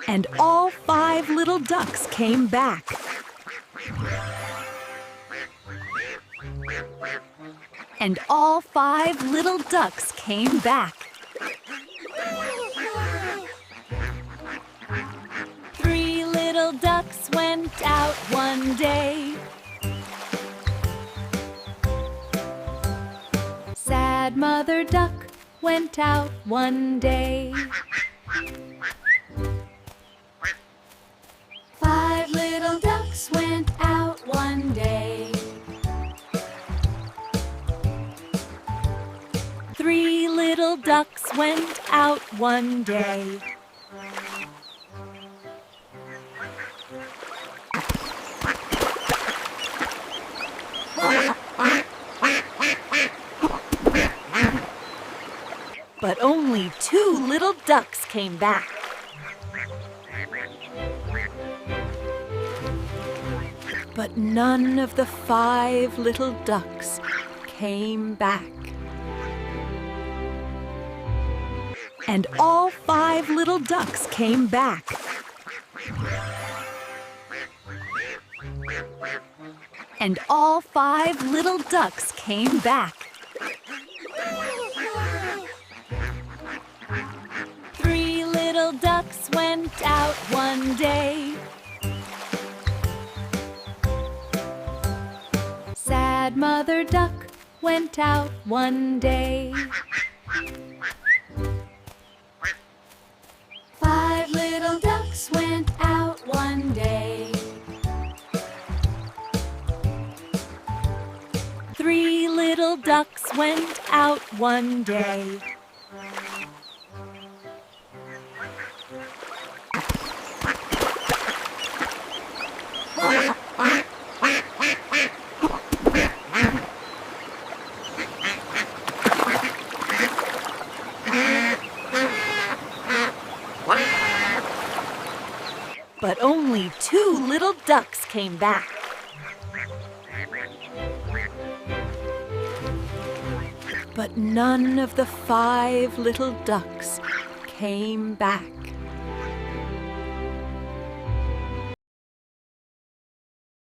And all 5 little ducks came back. And all 5 little ducks came back. 3 little ducks went out one day. Sad mother duck went out one day. 5 little ducks went out one day. 3 little ducks went out one day. But only 2 little ducks came back. But none of the 5 little ducks came back. And all 5 little ducks came back. And all 5 little ducks came back. 3 little ducks went out one day. Sad mother duck went out one day. 5 little ducks went out one day. 3 little ducks went out one day. But only 2 little ducks came back. But none of the 5 little ducks came back.